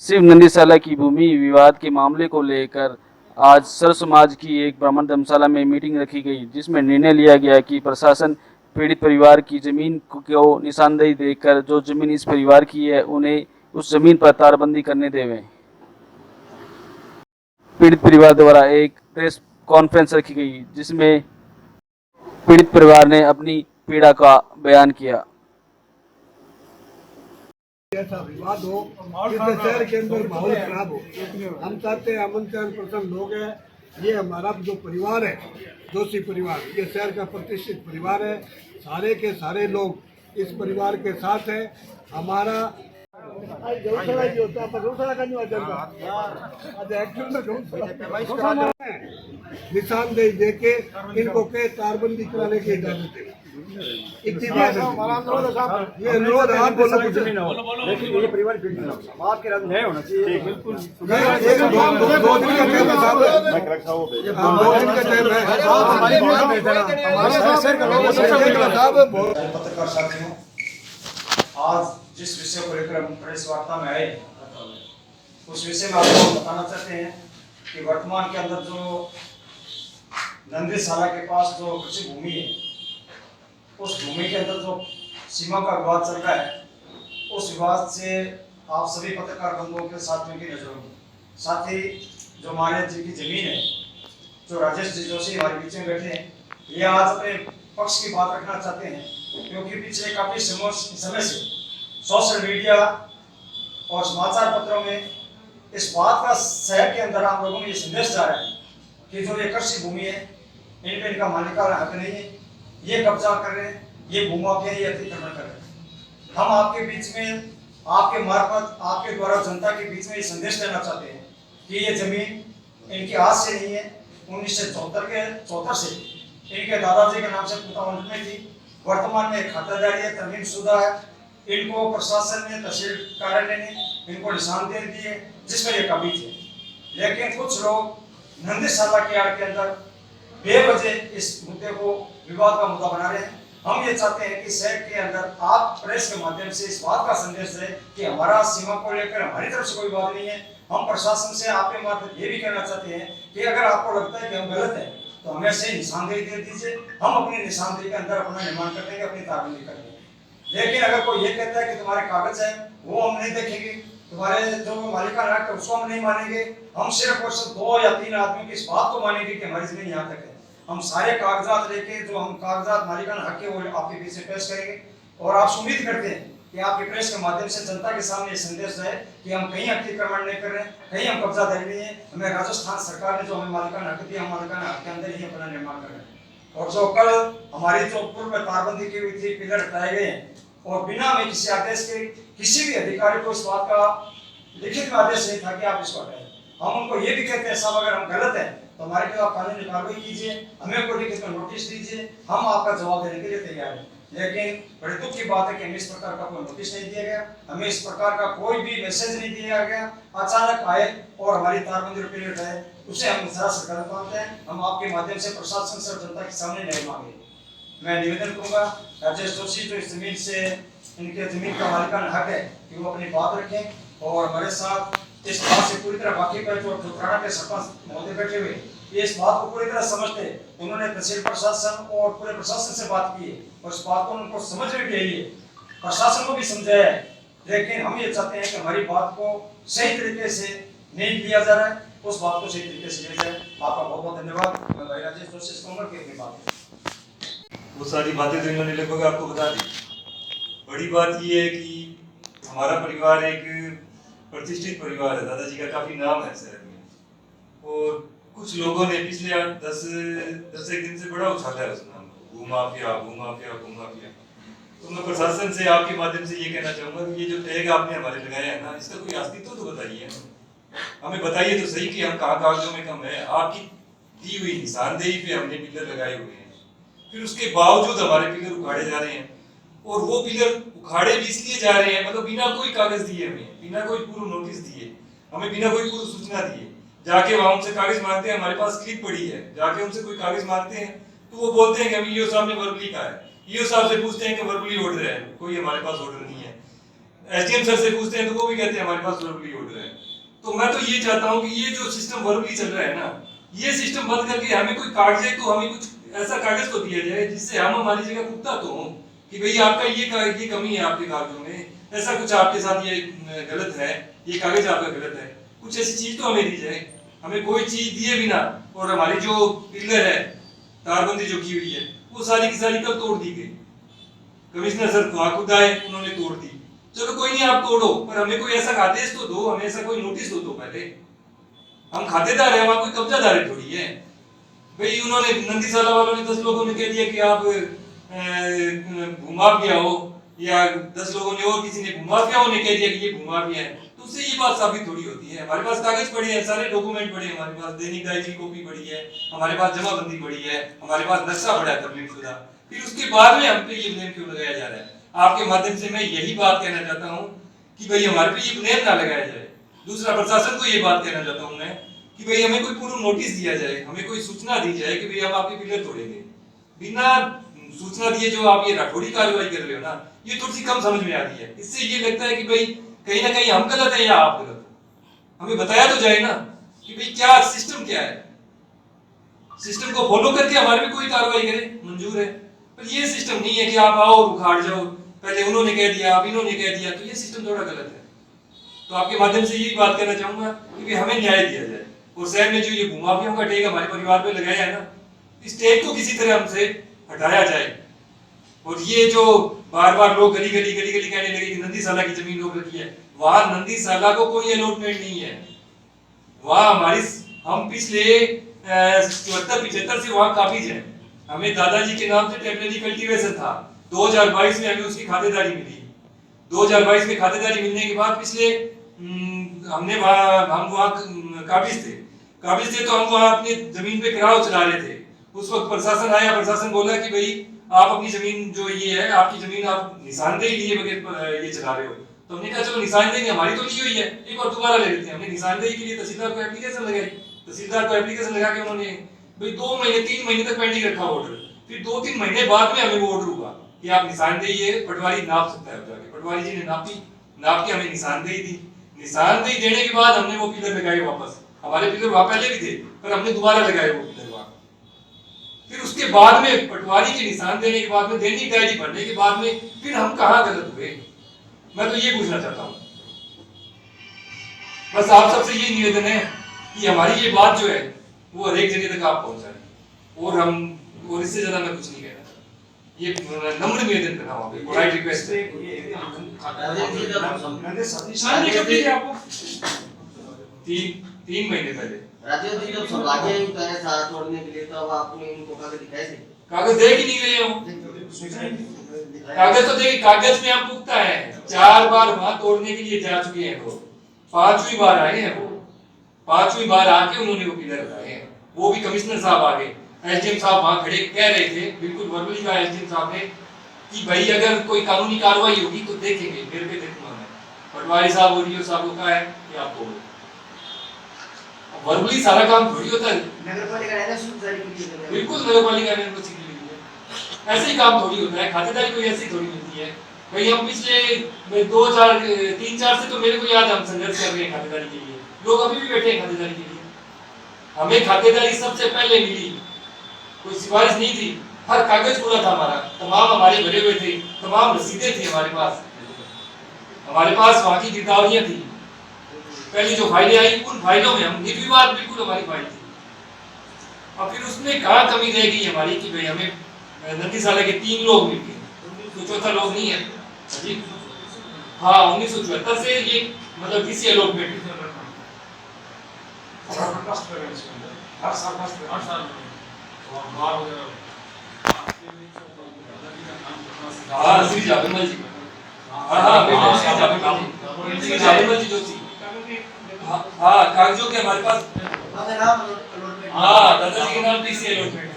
शिव नंदीशाला की भूमि विवाद के मामले को लेकर आज सर्व समाज की एक ब्राह्मण धर्मशाला में मीटिंग रखी गई, जिसमें निर्णय लिया गया कि प्रशासन पीड़ित परिवार की जमीन को निशानदेही देकर जो जमीन इस परिवार की है उन्हें उस जमीन पर तारबंदी करने देवें। पीड़ित परिवार द्वारा एक प्रेस कॉन्फ्रेंस रखी गई, जिसमें पीड़ित परिवार ने अपनी पीड़ा का बयान किया। ऐसा विवाद हो जिससे शहर के अंदर माहौल खराब हो। हम चाहते हैं अमन चैन प्रसन्न लोग हैं। ये हमारा जो परिवार है, जोशी परिवार, ये शहर का प्रतिष्ठित परिवार है। सारे के सारे लोग इस परिवार के साथ हैं। हमारा निशानदेही देके इनको के तारबंदी कराने की इजाजत है। ये अनुरोध आप बोलो कुछ लेकिन ये परिवार आपके राज न्याय होना चाहिए। बिल्कुल दो दिन का टाइम है साहब, 2 दिन का टाइम है। पत्रकार साथियों, आज जिस विषय को लेकर हम प्रेस वार्ता में आए उस विषय में आपको बताना चाहते हैं कि वर्तमान के अंदर जो नंदीशाला के पास जो कृषि भूमि है, उस भूमि के अंदर जो सीमा का विवाद चल रहा है, उस विवाद से आप सभी पत्रकार बंधुओं के साथ में की नजर होगी। साथ ही जो हमारे जिनकी जमीन है, जो राजेश जोशी हमारे बीच में बैठे हैं, ये आज अपने पक्ष की बात रखना चाहते हैं, क्योंकि पिछले काफी समय से सोशल मीडिया और समाचार पत्रों में इस बात का शहर के अंदर आप लोगों में ये संदेश जा रहा है कि जो ये कृषि भूमि है, इन पे इनका मालिकाना हक नहीं है, ये कब्जा कर रहे हैं, ये भूमाफिया, ये अतिक्रमण कर रहे हैं। हम आपके बीच में, आपके मार्फत, आपके द्वारा जनता के बीच में ये संदेश देना चाहते हैं कि ये जमीन इनकी आज से नहीं है, 1974 से इनके दादाजी के नाम से 57 में थी। वर्तमान में खातादारी है, तरमीम शुदा है। इनको प्रशासन ने, तहसील कार्यालय ने इनको निशानदेही दी है, जिस पर ये काबिज है। लेकिन कुछ लोग नंदीशाला की आड़ के अंदर बेवजह इस मुद्दे को विवाद का मुद्दा बना रहे हैं। हम ये चाहते हैं कि शहर के अंदर आप प्रेस के माध्यम से इस बात का संदेश दें कि हमारा सीमा को लेकर हमारी तरफ से कोई विवाद नहीं है। हम प्रशासन से आपके माध्यम ये भी कहना चाहते हैं कि अगर आपको लगता है कि हम गलत हैं तो हमें से निशानदेही दे दीजिए, हम अपनी निशानदेही के अंदर अपना निर्माण कर देंगे, अपनी तारबंदी कर देंगे। लेकिन अगर कोई ये कहता है कि तुम्हारे कागज है वो हम नहीं देखेंगे, तुम्हारे जो मालिकाना हक है उसको हम नहीं मानेंगे, हम सिर्फ और सिर्फ 2 या 3 आदमी की इस बात को मानेंगे कि हमारी जमीन यहाँ तक है, हम सारे कागजात लेके जो हम कागजात मालिकाना हक है वो आपके बीच में पेश करेंगे। और आप उम्मीद करते हैं कि आपके प्रेस के माध्यम से जनता के सामने ये संदेश है कि हम कहीं अतिक्रमण नहीं कर रहे हैं, कहीं हम कब्जादारी नहीं है, हमें राजस्थान सरकार ने जो हमें मालिकाना हक दिया, हम मालिकाना हक के अंदर ही अपना निर्माण कर रहे हैं। और जो कल हमारी जो पूर्व में तारबंदी की हुई थी, पिलर हटाए गए हैं और बिना में किसी आदेश के किसी भी अधिकारी को इस बात का लिखित में आदेश नहीं था कि आप इसको हटाएं। हम उनको ये भी कहते हैं साहब अगर हम गलत हैं तो हमारे खिलाफ कानूनी कार्रवाई कीजिए, हमें कोई लिखित में नोटिस दीजिए, हम आपका जवाब देने के लिए तैयार हैं। लेकिन बड़े दुख की बात है कि हमें इस प्रकार का कोई नोटिस नहीं दिया गया, हमें इस प्रकार का कोई भी मैसेज नहीं दिया गया। अचानक आए और हमारी तारबंदी पीरियड है उसे हम सरासर गलत मानते हैं। हम आपके माध्यम से प्रशासन से और जनता के सामने न्याय मांगे। मैं निवेदन करूंगा राजेश जोशी जो इस जमीन से, इनके जमीन का मालिकाना हक है कि वो अपनी बात रखें और हमारे साथ इस बात से पूरी तरह वाकिफ है। जो थाना के सरपंच महोदय बैठे हुए ये इस बात को पूरी तरह समझते हैं, उन्होंने तहसील प्रशासन और पूरे प्रशासन से बात की है और इस बात को उनको समझ में भी आई है, प्रशासन को भी समझाया है। लेकिन हम ये चाहते हैं कि हमारी बात को सही तरीके से नहीं लिया जा रहा है, उस बात को सही तरीके से लिया जाए। आपका बहुत बहुत धन्यवाद। मैं भाई राजेश जोशी कहूँगा कि अपनी बात वो सारी बातें तो इन्होंने लगभग आपको बता दी। बड़ी बात ये है कि हमारा परिवार एक प्रतिष्ठित परिवार है, दादाजी का काफी नाम है शहर में, और कुछ लोगों ने पिछले 10 एक दिन से बड़ा उछाला है उस नाम को, भूमाफिया भूमाफिया भूमाफिया। तो मैं प्रशासन से आपके माध्यम से ये कहना चाहूंगा कि ये जो टैग आपने हमारे लगाया है ना, इसका कोई अस्तित्व तो बताइए, हमें बताइए तो सही कि हम कहाँ कागजों में कम है। आपकी दी हुई निशानदेही पे हमने पिलर लगाए हुए हैं, फिर उसके बावजूद हमारे पिलर उखाड़े जा रहे हैं, और वो पिलर उखाड़े भी इसलिए जा रहे हैं मतलब बिना कोई कागज दिए, हमें बिना कोई पूर्व नोटिस दिए, हमें बिना कोई पूर्व सूचना दिए जाके वहां उनसे कागज मांगते हैं। हमारे पास क्लिप पड़ी है, जाके उनसे कोई कागज मांगते हैं तो वो बोलते हैं कि अभी ईओ साहब ने वर्बली कहा है, ईओ साहब से पूछते हैं कि वर्बली ऑर्डर है, कोई हमारे पास ऑर्डर नहीं है। एसडीएम सर से पूछते हैं तो वो भी कहते हैं हमारे पास वर्बली ऑर्डर है। तो मैं तो ये चाहता हूँ कि ये जो सिस्टम वर्बली चल रहा है ना, ये सिस्टम बंद करके हमें कोई कागज है तो हमें कुछ ऐसा कागज तो दिया जाए जिससे हम हमारी जगह पुख्ता तो हों कि भाई आपका ये कमी है आपके कागजों में, ऐसा कुछ आपके साथ ये गलत है, ये कागज आपका गलत है, कुछ ऐसी चीज तो हमें दी जाए। हमें कोई चीज दिए बिना और हमारी जो पिलर है, तारबंदी जो की हुई है, वो सारी की सारी कल तोड़ दी गई। कमिश्नर सर खुद आए, उन्होंने तोड़ दी। चलो कोई नहीं, आप तोड़ो, पर हमें कोई ऐसा आदेश तो दो, हमें ऐसा कोई नोटिस दो पहले। हम खातेदार है, वहां कोई कब्जादार है थोड़ी है भाई। उन्होंने नंदीसाला वालों ने 10 लोगों ने कह दिया कि आप भूमाफिया हो, या 10 लोगों ने और किसी ने भूमाफियाओं ने कह दिया कि ये भूमाफिया है, तो उससे ये बात साबित थोड़ी होती है। हमारे पास कागज पड़े हैं, सारे डॉक्यूमेंट पड़े हैं, हमारे पास दैनिक दाय की कॉपी पड़ी है, हमारे पास जमाबंदी पड़ी है, हमारे पास नक्शा पड़ा है तब्लीग शुदा। फिर उसके बाद में हम पे ये ब्लेम क्यों लगाया जा रहा है? आपके माध्यम से मैं यही बात कहना चाहता हूँ कि भाई हमारे पे ये ब्लेम ना लगाया जाए। दूसरा, प्रशासन को ये बात कहना चाहता हूँ मैं कि भाई हमें कोई पूर्व नोटिस दिया जाए, हमें कोई सूचना दी जाए कि भाई हम आपके पिलर तोड़ेंगे। बिना सूचना दिए जो आप ये राठौड़ी कार्रवाई कर रहे हो ना, ये थोड़ी सी कम समझ में आती है। इससे ये लगता है कि भाई कहीं ना कहीं हम गलत है या आप गलत हो। हमें बताया तो जाए ना कि भाई क्या सिस्टम क्या है, सिस्टम को फॉलो करके हमारे पे कोई कार्रवाई करे, मंजूर है। पर ये सिस्टम नहीं है कि आप आओ और उखाड़ जाओ, पहले उन्होंने कह दिया अब इन्होंने कह दिया, तो ये सिस्टम थोड़ा गलत है। तो आपके माध्यम से यही बात कहना चाहूंगा कि हमें न्याय दिया जाए, और शहर में जो ये भूमाफियों का टेक हमारे परिवार पे लगाया है ना, इस टेक को किसी तरह हमसे हटाया जाए। और ये जो बार बार लोग गली गली कहने लगे कि नंदीसाला की जमीन रोक रखी है, वहां नंदीसाला को कोई अलॉटमेंट नहीं है। वहां हम पिछले 74-75 से वहां काबिज हैं। हमें दादाजी के नाम से टेम्परेरी कल्टीवेशन था, 2022 में हमें उसकी खातेदारी मिली। 2022 में खातेदारी मिलने के बाद पिछले हम वहाँ काबिज थे तो हम वहाँ अपनी जमीन पे किराया चला रहे थे। उस वक्त प्रशासन आया, प्रशासन बोला कि भाई आप अपनी जमीन जो ये है, आपकी जमीन आप निशानदेही लिए बगैर ये चला रहे हो। तो हमने कहा चलो निशानदेही हमारी तो ली हुई है, एक बार दोबारा ले लेते हैं। हमने निशानदेही के लिए तहसीलदार को एप्लीकेशन लगाई, तहसीलदार को एप्लीकेशन लगा के उन्होंने भाई 2 महीने 3 महीने तक पेंडिंग रखा ऑर्डर। फिर 2-3 महीने बाद में हमें वो ऑर्डर हुआ कि आप निशानदेही है, पटवारी नाप सकता है जाके। पटवारी जी ने नाप के हमें निशानदेही दी। निशानदेही देने के बाद हमने वो पिलर लगाए वापस। हमारे पिलर वहां पहले भी थे, पर हमने दोबारा लगाए वो पिलर वहां। फिर उसके बाद में पटवारी के निशान देने के बाद में, दैनिक डायरी भरने के बाद में, फिर हम कहां गलत हुए? मैं तो ये पूछना चाहता हूं। बस आप सबसे ये निवेदन है कि हमारी ये बात जो है वो हर एक जगह तक आप पहुंचाएं, और इससे ज्यादा मैं कुछ नहीं कहना चाहता। ये नम्र निवेदन कर रहा हूं, आपको पोलाइट रिक्वेस्ट है। शादी कब की आपको? 3 महीने पहले। राजेंद्र जी जब सौभाग्य युक्त है साथ छोड़ने के लिए, तो अब आपने इनको कागज दिखाए थे? कागज दे ही नहीं रहे हो। कागज तो देखिए, कागज में हम पुख्ता है। 4 बार वहां तोड़ने के लिए जा चुके हैं वो, 5वीं बार आए हैं वो। 5वीं बार आके उन्होंने वो पिलर लगाए हैं। वो भी कमिश्नर साहब आ गए, एसडीएम साहब वहां खड़े कह रहे थे, बिल्कुल वर्बली कहा एसडीएम साहब ने कि भाई अगर कोई कानूनी कार्रवाई होगी तो देखेंगे। मेरे पे देखूंगा मैं। पटवारी साहब और डीओ साहब को कहा है कि आप तोड़ो। वर्बली सारा काम थोड़ी होता है। नगरपालिका ने एनओसी जारी की है। बिल्कुल नगरपालिका ने एनओसी की है। ऐसे ही काम थोड़ी होता है। खातेदारी कोई ऐसी थोड़ी मिलती है भाई। हम पिछले 3-4 से तो मेरे को याद है हम संघर्ष कर रहे हैं खातेदारी के लिए। लोग अभी भी बैठे हैं खातेदारी के लिए। हमें खातेदारी सबसे पहले मिली, कोई सिफारिश नहीं थी। हर कागज पूरा था हमारा, तमाम हमारे भरे हुए थे, तमाम रसीदें थी हमारे पास वहां की गिरदावरियां थी। पहली जो फाइलें आई उन फाइलों में हम निर्विवाद बिल्कुल हमारी फाइल थी। और फिर उसमें कहाँ कमी रह गई हमारी कि भाई हमें नंदीसाला के 3 लोग मिल गए, तो चौथा लोग नहीं है जी। हाँ, 1974 से ये मतलब किसी अलॉटमेंट हाँ श्री जाबिमल जी, श्री जाबिमल जी जो थी। हाँ, कागजों के हमारे पास हाँ दादाजी के नाम पे इसी अलॉटमेंट।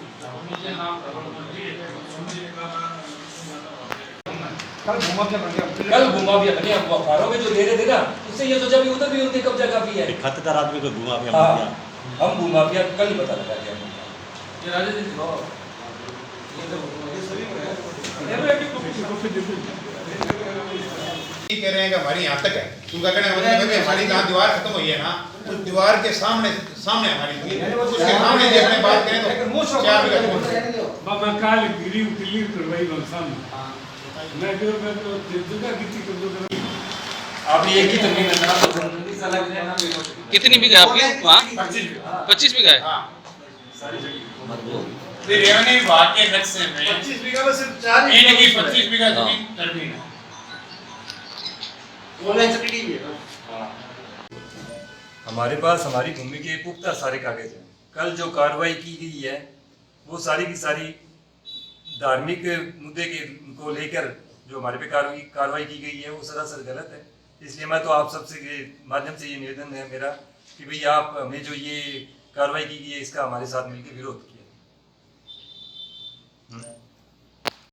कल भूमाफिया बने हम अखबारों में जो दे रहे थे ना, उससे ये सोचा भी उधर भी उनके कब्जा काफी है। खातेदार आदमी को भूमाफिया हाँ, बन गया। हम भूमाफिया कल ही पता लगा दिया। ये राजा जी ये तो कह रहे हैं कि हमारी यहाँ तक है, उनका कहना है मतलब है कि हमारी जहाँ दीवार खत्म हुई है ना, उस दीवार के सामने हमारी जमीन है। उसके सामने यदि अपने बात करें तो 4 बीघा जमीन है। बाबा काल गिरी क्लियर करवाई बंसा मैं जो जगह कितनी कर दो आप ये की जमीन है ना, कितनी बीघा आपकी वहाँ? 25 बीघा है। रेवन्यू विभाग के नक्शे में 25 बीघा में सिर्फ 4 इनकी 25 बीघा जमीन तरमीन है। ऑनलाइन सब्सिडी भी है ना? हमारे पास हमारी भूमि के पुख्ता सारे कागज हैं। कल जो कार्रवाई की गई है वो सारी की सारी धार्मिक मुद्दे को लेकर जो हमारे पे कार्रवाई की गई है वो सरासर गलत है। इसलिए मैं तो आप सबसे के माध्यम से ये निवेदन है मेरा कि भाई आप हमें जो ये कार्रवाई की गई है इसका हमारे साथ मिलकर विरोध